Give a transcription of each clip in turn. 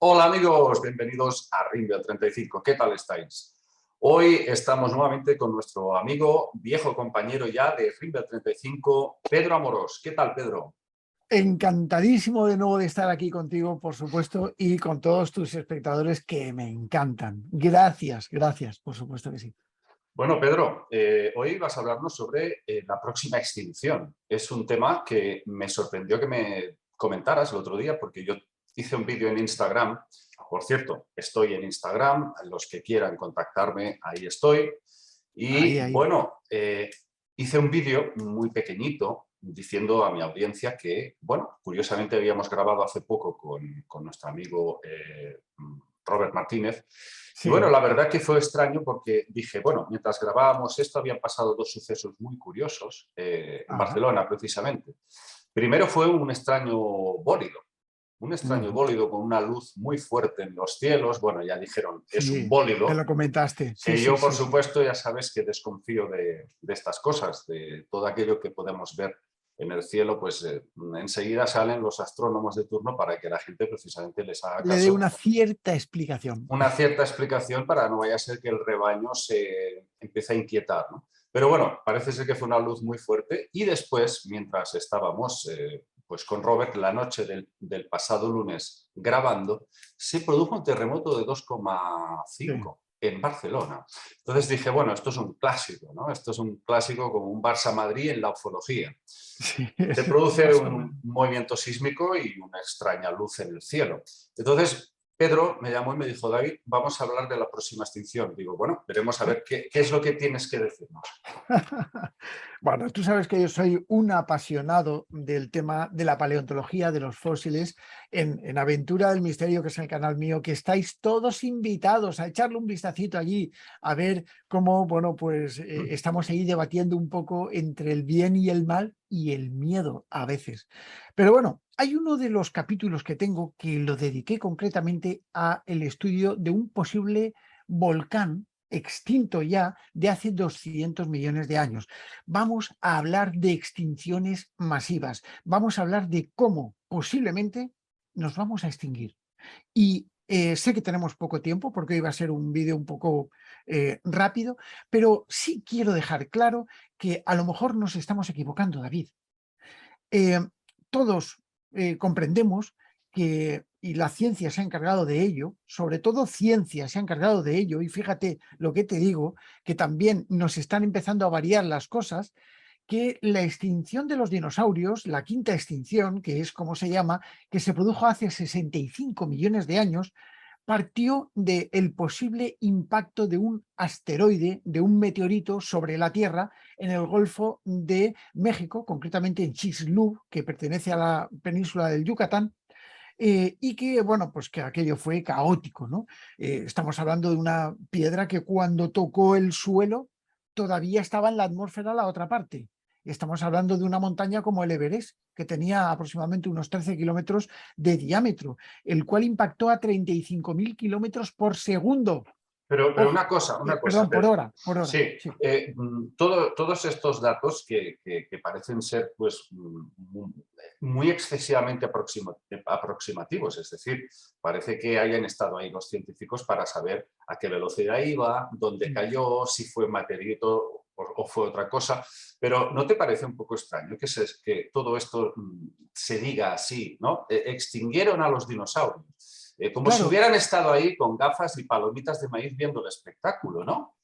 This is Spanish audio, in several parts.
Hola amigos, bienvenidos a Ringo 35. ¿Qué tal estáis? Hoy estamos nuevamente con nuestro amigo, viejo compañero ya de Ringo 35, Pedro Amorós. ¿Qué tal, Pedro? Encantadísimo de nuevo de estar aquí contigo, por supuesto, y con todos tus espectadores que me encantan. Gracias, gracias, por supuesto que sí. Bueno, Pedro, hoy vas a hablarnos sobre la próxima extinción. Es un tema que me sorprendió que me comentaras el otro día porque yo hice un vídeo en Instagram. Por cierto, estoy en Instagram, los que quieran contactarme, ahí estoy. Ahí, Y ahí. bueno, hice un vídeo muy pequeñito diciendo a mi audiencia que, bueno, curiosamente habíamos grabado hace poco con nuestro amigo Robert Martínez. Y bueno, Sí, la verdad que fue extraño porque dije, bueno, mientras grabábamos esto habían pasado dos sucesos muy curiosos en ajá. Barcelona precisamente. Primero fue un extraño Ujú. bólido con una luz muy fuerte en los cielos. Bueno, ya dijeron, es un Sí, me lo bólido, comentaste. Sí, que sí, yo, por sí, sí. supuesto, ya sabes que desconfío de estas cosas, de todo aquello que podemos ver en el cielo, pues enseguida salen los astrónomos de turno para que la gente precisamente les haga Le dé caso, una cierta explicación. una cierta explicación para no vaya a ser que el rebaño se empiece a inquietar, ¿no? Pero bueno, parece ser que fue una luz muy fuerte y después, mientras estábamos pues con Robert la noche del pasado lunes grabando, se produjo un terremoto de Sí, 2,5 en Barcelona. Entonces dije, bueno, esto es un clásico, ¿no? Esto es un clásico como un Barça-Madrid en la ufología. sí, Se produce más o menos. un movimiento sísmico y una extraña luz en el cielo. Entonces, Pedro me llamó y me dijo, David, vamos a hablar de la próxima extinción. Digo, bueno, veremos a ver qué es lo que tienes que decirnos. Bueno, tú sabes que yo soy un apasionado del tema de la paleontología, de los fósiles, en Aventura del Misterio, que es el canal mío, que estáis todos invitados a echarle un vistacito allí, a ver cómo, bueno, pues estamos ahí debatiendo un poco entre el bien y el mal y el miedo a veces. Pero bueno, hay uno de los capítulos que tengo que lo dediqué concretamente a el estudio de un posible volcán extinto ya de hace 200 millones de años. Vamos a hablar de extinciones masivas, vamos a hablar de cómo posiblemente nos vamos a extinguir. Y sé que tenemos poco tiempo porque hoy va a ser un vídeo un poco rápido, pero sí quiero dejar claro que a lo mejor nos estamos equivocando, David. Eh, todos comprendemos que, y la ciencia se ha encargado de ello, sobre todo ciencia se ha encargado de ello, y fíjate lo que te digo, que también nos están empezando a variar las cosas, que la extinción de los dinosaurios, la quinta extinción, que es como se llama, que se produjo hace 65 millones de años, partió del posible impacto de un asteroide, de un meteorito sobre la Tierra en el Golfo de México, concretamente en Chicxulub, que pertenece a la península del Yucatán, y que, bueno, pues que aquello fue caótico, ¿no? Estamos hablando de una piedra que cuando tocó el suelo todavía estaba en la atmósfera la otra parte. Estamos hablando de una montaña como el Everest, que tenía aproximadamente unos 13 kilómetros de diámetro, el cual impactó a 35.000 kilómetros por segundo. Pero Ojo, una cosa, perdón, Pedro. por hora, Sí, sí. todos estos datos que parecen ser pues, muy excesivamente aproximativos, es decir, parece que hayan estado ahí los científicos para saber a qué velocidad iba, dónde cayó, si fue meteorito o fue otra cosa, pero ¿no te parece un poco extraño que todo esto se diga así, ¿no? Extinguieron a los dinosaurios. Como si Claro, hubieran estado ahí con gafas y palomitas de maíz viendo el espectáculo, ¿no?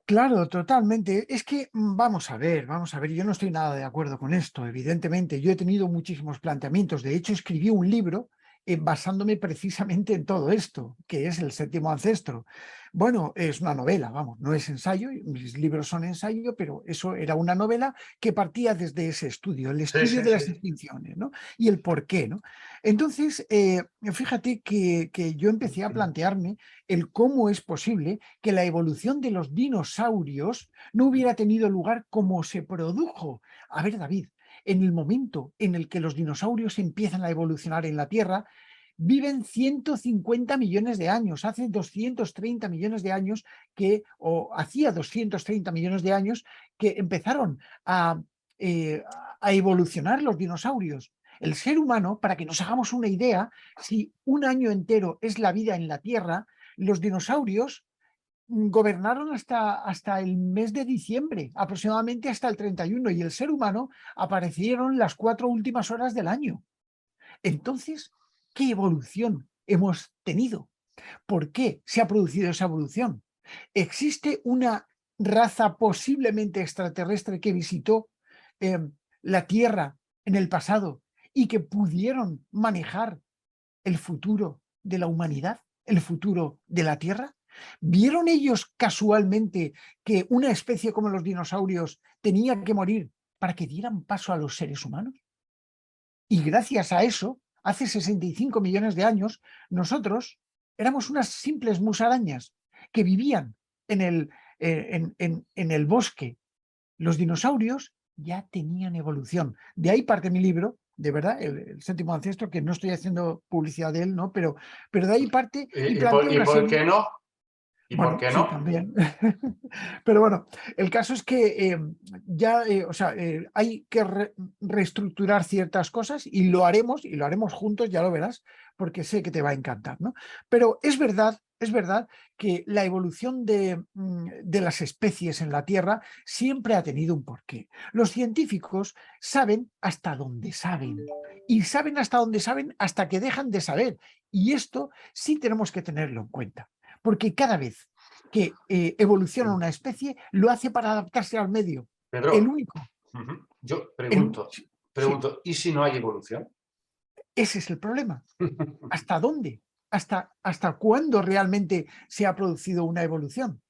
claro, totalmente. Es que vamos a ver, yo no estoy nada de acuerdo con esto, evidentemente. Yo he tenido muchísimos planteamientos. De hecho, escribí un libro basándome precisamente en todo esto, que es El séptimo ancestro. Bueno, es una novela, vamos, no es ensayo, mis libros son ensayo, pero eso era una novela que partía desde ese estudio, el Sí, estudio sí, de sí. las extinciones, ¿no? Y el por qué, ¿no? Entonces, fíjate que yo empecé a plantearme el cómo es posible que la evolución de los dinosaurios no hubiera tenido lugar como se produjo. A ver, David, en el momento en el que los dinosaurios empiezan a evolucionar en la Tierra, viven 150 millones de años, hace 230 millones de años o hacía 230 millones de años que empezaron a, eh, a evolucionar los dinosaurios. El ser humano, para que nos hagamos una idea, si un año entero es la vida en la Tierra, los dinosaurios gobernaron hasta el mes de diciembre, aproximadamente hasta el 31, y el ser humano aparecieron las 4 últimas horas del año. Entonces, ¿qué evolución hemos tenido? ¿Por qué se ha producido esa evolución? ¿Existe una raza posiblemente extraterrestre que visitó eh, la Tierra en el pasado y que pudieron manejar el futuro de la humanidad, el futuro de la Tierra? ¿Vieron ellos casualmente que una especie como los dinosaurios tenía que morir para que dieran paso a los seres humanos? Y gracias a eso, hace 65 millones de años, nosotros éramos unas simples musarañas que vivían en el bosque. Los dinosaurios ya tenían evolución. De ahí parte mi libro, de verdad, el séptimo ancestro, que no estoy haciendo publicidad de él, ¿no? Pero de ahí parte y plantea ¿Y una por serie. qué no? ¿Y por Bueno, qué sí, no? también. Pero bueno, el caso es que ya, o sea, hay que reestructurar ciertas cosas y lo haremos juntos, ya lo verás, porque sé que te va a encantar, ¿no? Pero es verdad que la evolución de las especies en la Tierra siempre ha tenido un porqué. Los científicos saben hasta dónde saben y saben hasta dónde saben hasta que dejan de saber. Y esto sí tenemos que tenerlo en cuenta. Porque cada vez que evoluciona una especie, lo hace para adaptarse al medio. El Pedro, único. yo Sí, sí, pregunto, ¿y si no hay evolución? ese es el problema. ¿Hasta dónde? ¿Hasta cuándo realmente se ha producido una evolución?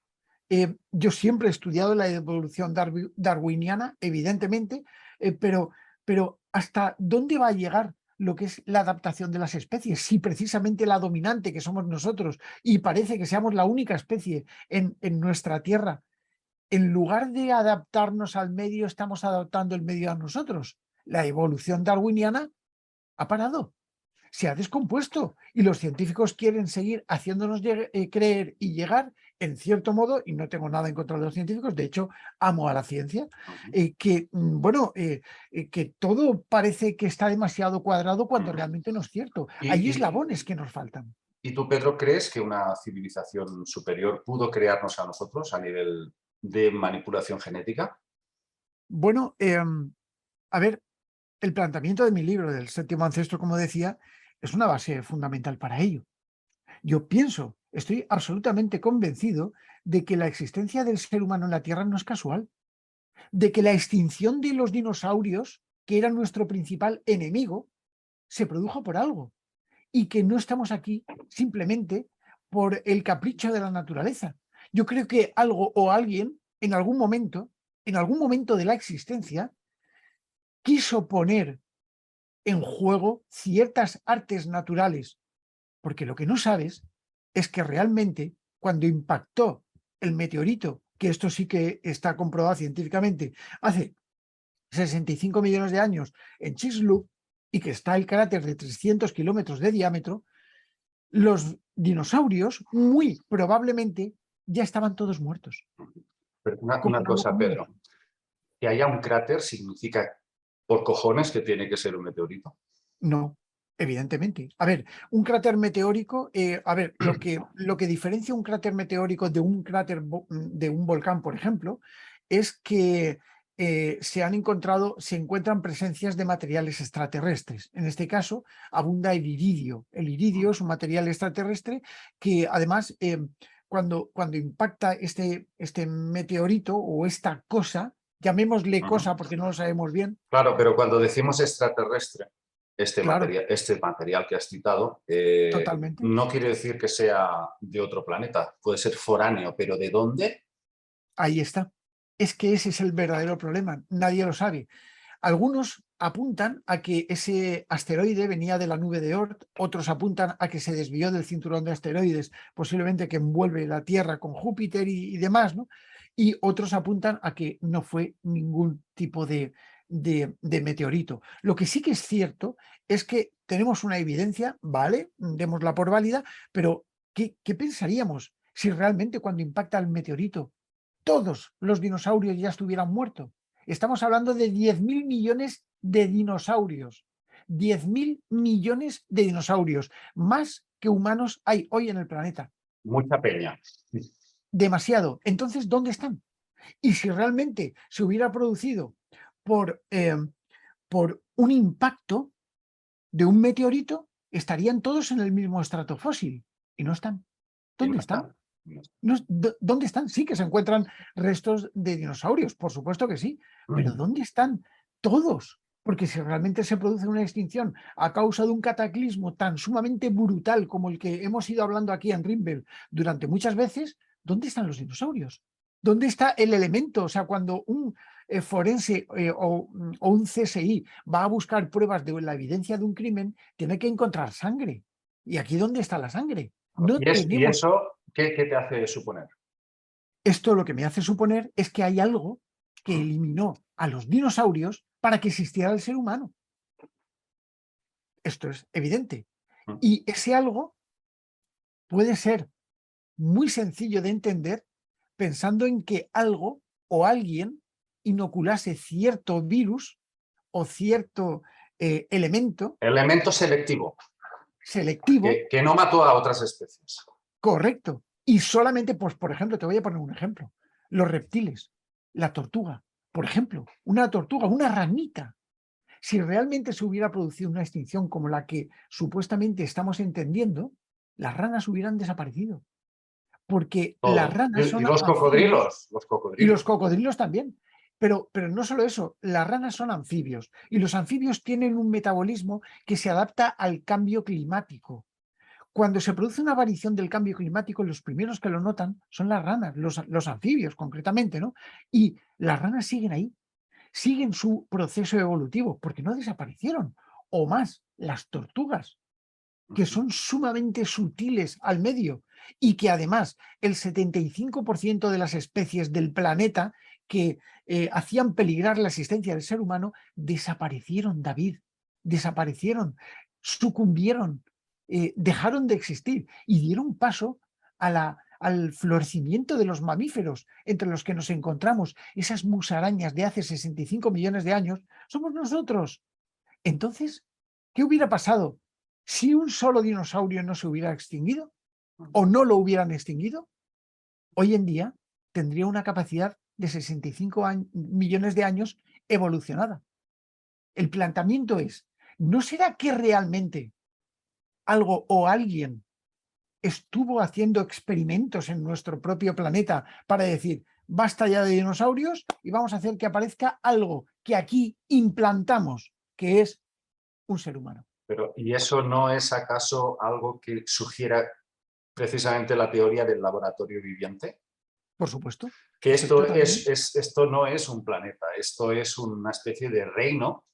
Yo siempre he estudiado la evolución darwiniana, evidentemente, pero ¿hasta dónde va a llegar lo que es la adaptación de las especies? Si precisamente la dominante, que somos nosotros, y parece que seamos la única especie en nuestra Tierra, en lugar de adaptarnos al medio, estamos adaptando el medio a nosotros. La evolución darwiniana ha parado, se ha descompuesto y los científicos quieren seguir haciéndonos creer y llegar, en cierto modo, y no tengo nada en contra de los científicos, de hecho amo a la ciencia, que todo parece que está demasiado cuadrado cuando realmente no es cierto. Hay ¿Y, y, eslabones que nos faltan. y tú, Pedro, crees que una civilización superior pudo crearnos a nosotros a nivel de manipulación genética? Bueno, a ver, el planteamiento de mi libro, del séptimo ancestro, como decía, es una base fundamental para ello. Yo pienso, estoy absolutamente convencido de que la existencia del ser humano en la Tierra no es casual, de que la extinción de los dinosaurios, que era nuestro principal enemigo, se produjo por algo y que no estamos aquí simplemente por el capricho de la naturaleza. Yo creo que algo o alguien en algún momento de la existencia, quiso poner en juego ciertas artes naturales, porque lo que no sabes es que realmente cuando impactó el meteorito, que esto sí que está comprobado científicamente, hace 65 millones de años en Chicxulub, y que está el cráter de 300 kilómetros de diámetro, los dinosaurios muy probablemente ya estaban todos muertos. Pero Como una algo cosa, común. Pedro, que haya un cráter significa por cojones que tiene que ser un meteorito. No, evidentemente. A ver, un cráter meteórico, a ver, lo que diferencia un cráter meteórico de un cráter de un volcán, por ejemplo, es que se encuentran presencias de materiales extraterrestres. En este caso, abunda el iridio. El iridio es un material extraterrestre que además, cuando impacta este meteorito o esta cosa, llamémosle cosa porque no lo sabemos bien. Claro, pero cuando decimos extraterrestre, Claro, este material que has citado, totalmente. no quiere decir que sea de otro planeta, puede ser foráneo, pero ¿de dónde? Ahí está. Es que ese es el verdadero problema. Nadie lo sabe. Algunos apuntan a que ese asteroide venía de la nube de Oort, otros apuntan a que se desvió del cinturón de asteroides, posiblemente que envuelve la Tierra con Júpiter y demás, ¿no? Y otros apuntan a que no fue ningún tipo de meteorito. Lo que sí que es cierto es que tenemos una evidencia, vale, démosla por válida, pero ¿qué pensaríamos si realmente cuando impacta el meteorito todos los dinosaurios ya estuvieran muertos? Estamos hablando de 10.000 millones de dinosaurios. 10.000 millones de dinosaurios, más que humanos hay hoy en el planeta. Mucha peña. Demasiado. Entonces, ¿dónde están? Y si realmente se hubiera producido por un impacto de un meteorito, estarían todos en el mismo estrato fósil. Y no están. Y ¿Dónde no están? está. No está. ¿Dónde están? Sí que se encuentran restos de dinosaurios, por supuesto que sí, pero ¿dónde están todos? Porque si realmente se produce una extinción a causa de un cataclismo tan sumamente brutal como el que hemos ido hablando aquí en Rimble durante muchas veces, ¿dónde están los dinosaurios? ¿Dónde está el elemento? O sea, cuando un forense o un CSI va a buscar pruebas de la evidencia de un crimen, tiene que encontrar sangre. ¿Y aquí dónde está la sangre? No ¿Y tenemos. eso qué te hace suponer? Esto lo que me hace suponer es que hay algo que eliminó a los dinosaurios para que existiera el ser humano. Esto es evidente. Y ese algo puede ser muy sencillo de entender pensando en que algo o alguien inoculase cierto virus o cierto elemento Elemento selectivo, selectivo que no mató a otras especies. correcto. Y solamente, pues, por ejemplo, te voy a poner un ejemplo. Los reptiles, la tortuga, por ejemplo, una tortuga, una ranita. Si realmente se hubiera producido una extinción como la que supuestamente estamos entendiendo, las ranas hubieran desaparecido. Porque las Todo. ranas Y son los anfibios cocodrilos, los y los cocodrilos. cocodrilos también. Pero no solo eso, las ranas son anfibios y los anfibios tienen un metabolismo que se adapta al cambio climático. Cuando se produce una variación del cambio climático, los primeros que lo notan son las ranas, los anfibios concretamente, ¿no? Y las ranas siguen ahí, siguen su proceso evolutivo, porque no desaparecieron. O más, las tortugas, que son sumamente sutiles al medio y que además el 75% de las especies del planeta que hacían peligrar la existencia del ser humano desaparecieron, David, desaparecieron, sucumbieron, dejaron de existir y dieron paso al florecimiento de los mamíferos, entre los que nos encontramos esas musarañas de hace 65 millones de años, somos nosotros. Entonces, ¿qué hubiera pasado si un solo dinosaurio no se hubiera extinguido o no lo hubieran extinguido? Hoy en día tendría una capacidad de 65 millones de años evolucionada. El planteamiento es, ¿no será que realmente algo o alguien estuvo haciendo experimentos en nuestro propio planeta para decir, basta ya de dinosaurios y vamos a hacer que aparezca algo que aquí implantamos, que es un ser humano? Pero, ¿y eso no es acaso algo que sugiera precisamente la teoría del laboratorio viviente? Por supuesto, Que estoy totalmente. esto no es un planeta, esto es una especie de reino,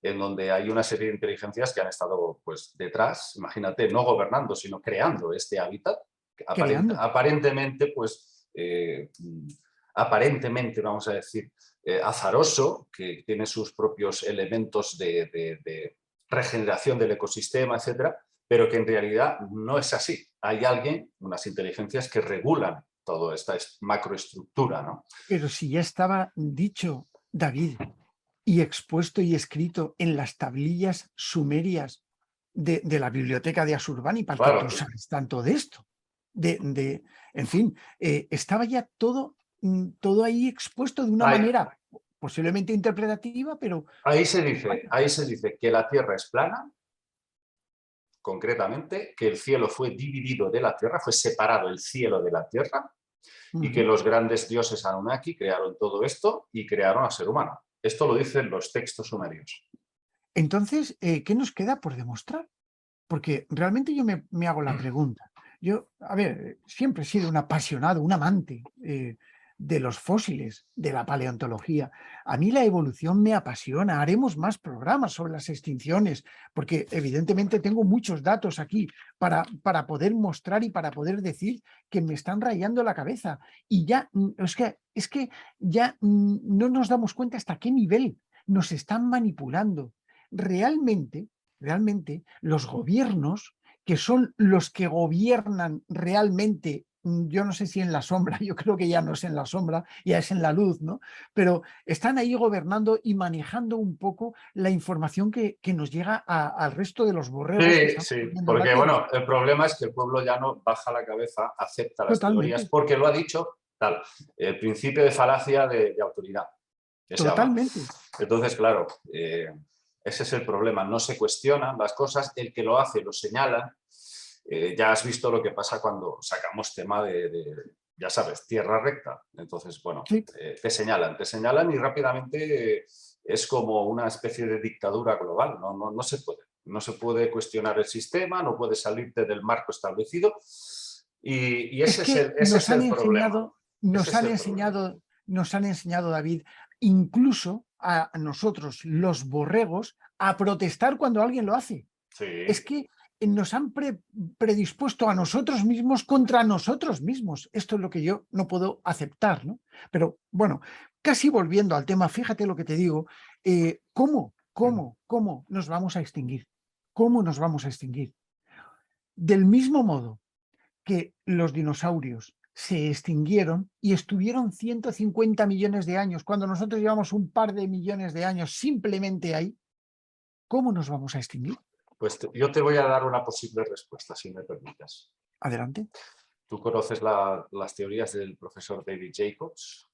en donde hay una serie de inteligencias que han estado pues, detrás, imagínate, no gobernando, sino creando este hábitat, Creando. aparentemente, pues, aparentemente, vamos a decir, azaroso, que tiene sus propios elementos de regeneración del ecosistema, etcétera, pero que en realidad no es así. Hay alguien, unas inteligencias que regulan toda esta macroestructura, ¿no? Pero si ya estaba dicho, David, y expuesto y escrito en las tablillas sumerias de la biblioteca de Asurbanipal, que Claro, tú sabes tanto de esto. En fin, estaba ya todo ahí expuesto de una ahí, manera posiblemente interpretativa, pero vaya, ahí se dice que la Tierra es plana, concretamente, que el cielo fue dividido de la Tierra, fue separado el cielo de la Tierra, y que ujú. los grandes dioses Anunnaki crearon todo esto y crearon al ser humano. Esto lo dicen los textos sumerios. Entonces, ¿qué nos queda por demostrar? Porque realmente yo me hago la pregunta. Yo, a ver, siempre he sido un apasionado, un amante de los fósiles, de la paleontología. A mí la evolución me apasiona. Haremos más programas sobre las extinciones, porque evidentemente tengo muchos datos aquí para poder mostrar y para poder decir que me están rayando la cabeza. Y ya, es que ya no nos damos cuenta hasta qué nivel nos están manipulando. Realmente los gobiernos, que son los que gobiernan realmente yo no sé si en la sombra, yo creo que ya no es en la sombra, ya es en la luz, ¿no? Pero están ahí gobernando y manejando un poco la información que nos llega al resto de los borregos que Sí, estamos sí, viviendo en la porque Tierra. bueno, el problema es que el pueblo llano baja la cabeza, acepta las teorías, Totalmente, porque lo ha dicho tal, el principio de falacia de autoridad, que se llama. totalmente. Entonces, claro, ese es el problema, no se cuestionan las cosas, el que lo hace lo señala. Ya has visto lo que pasa cuando sacamos tema ya sabes, tierra recta. Entonces, bueno, Sí, te señalan y rápidamente es como una especie de dictadura global, no se puede. No se puede cuestionar el sistema, no puedes salirte del marco establecido y es que ese es el problema. Ese es el problema. nos han enseñado, David, incluso a nosotros, los borregos, a protestar cuando alguien lo hace. Es Sí, que nos han predispuesto a nosotros mismos contra nosotros mismos. Esto es lo que yo no puedo aceptar, ¿no? Pero bueno, casi volviendo al tema, fíjate lo que te digo, ¿cómo nos vamos a extinguir? ¿Cómo nos vamos a extinguir? Del mismo modo que los dinosaurios se extinguieron y estuvieron 150 millones de años, cuando nosotros llevamos un par de millones de años simplemente ahí, ¿cómo nos vamos a extinguir? pues yo te voy a dar una posible respuesta, si me permites. Adelante. ¿Tú conoces las teorías del profesor David Jacobs?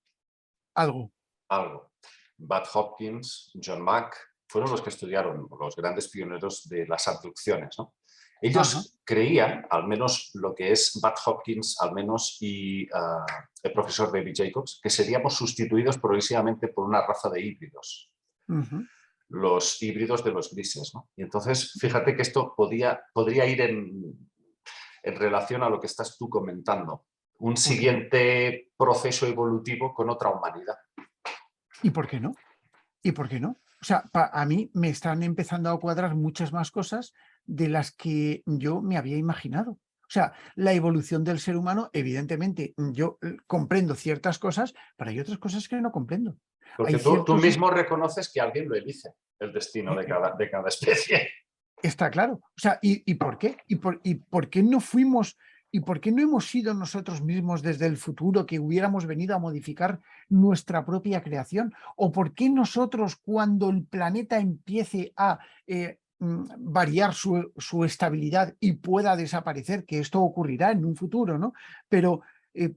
Algo. Algo. Bud Hopkins, John Mack, fueron los que estudiaron, los grandes pioneros de las abducciones, ¿no? Ajá. Ellos creían, al menos lo que es Bud Hopkins, al menos, y el profesor David Jacobs, que seríamos sustituidos progresivamente por una raza de híbridos, Ujú. los híbridos de los grises, ¿no? Y entonces, fíjate que esto podría ir en relación a lo que estás tú comentando, un Ok. siguiente proceso evolutivo con otra humanidad. ¿Y por qué no? ¿Y por qué no? O sea, a mí me están empezando a cuadrar muchas más cosas de las que yo me había imaginado. O sea, la evolución del ser humano, evidentemente, yo comprendo ciertas cosas, pero hay otras cosas que no comprendo. Porque Hay tú ciertos... mismo reconoces que alguien lo elige, el destino eh, de cada especie. Está claro. O sea, ¿y por qué? ¿Y por qué no fuimos, y por qué no hemos sido nosotros mismos desde el futuro que hubiéramos venido a modificar nuestra propia creación? ¿O por qué nosotros, cuando el planeta empiece a variar su estabilidad y pueda desaparecer, que esto ocurrirá en un futuro, ¿no? Pero,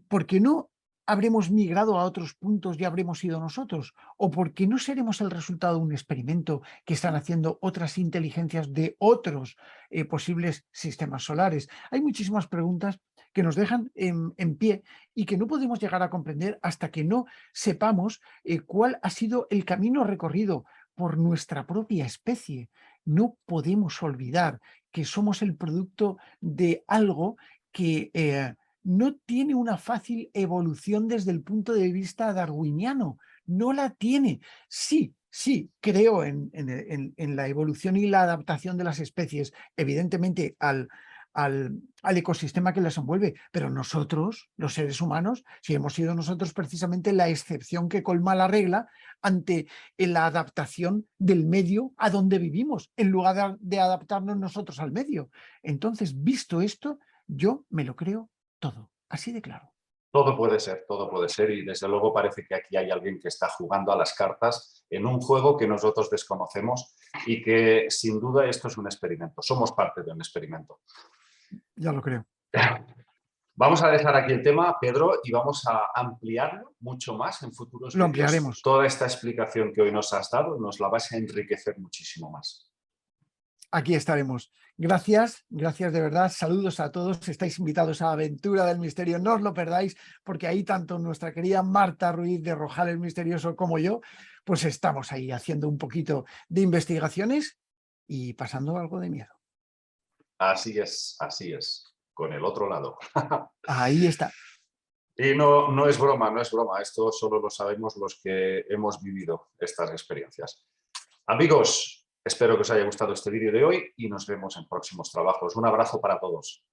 ¿por qué no habremos migrado a otros puntos y habremos sido nosotros? ¿O por qué no seremos el resultado de un experimento que están haciendo otras inteligencias de otros posibles sistemas solares? Hay muchísimas preguntas que nos dejan en pie y que no podemos llegar a comprender hasta que no sepamos cuál ha sido el camino recorrido por nuestra propia especie. No podemos olvidar que somos el producto de algo que no tiene una fácil evolución desde el punto de vista darwiniano. No la tiene. Sí, sí, creo en la evolución y la adaptación de las especies, evidentemente al ecosistema que las envuelve, pero nosotros, los seres humanos, si hemos sido nosotros precisamente la excepción que colma la regla ante la adaptación del medio a donde vivimos, en lugar de adaptarnos nosotros al medio. Entonces, visto esto, yo me lo creo todo, así de claro. Todo puede ser y desde luego parece que aquí hay alguien que está jugando a las cartas en un juego que nosotros desconocemos y que sin duda esto es un experimento, somos parte de un experimento. Ya lo creo. Vamos a dejar aquí el tema, Pedro, y vamos a ampliarlo mucho más en futuros Lo vídeos. ampliaremos. Toda esta explicación que hoy nos has dado nos la vas a enriquecer muchísimo más. Aquí estaremos. Gracias, gracias de verdad. Saludos a todos. Estáis invitados a Aventura del Misterio. No os lo perdáis, porque ahí tanto nuestra querida Marta Ruiz de Rojal Misterioso como yo, pues estamos ahí haciendo un poquito de investigaciones y pasando algo de miedo. Así es, con el otro lado. Ahí está. Y no es broma, no es broma. Esto solo lo sabemos los que hemos vivido estas experiencias. Amigos, espero que os haya gustado este vídeo de hoy y nos vemos en próximos trabajos. Un abrazo para todos.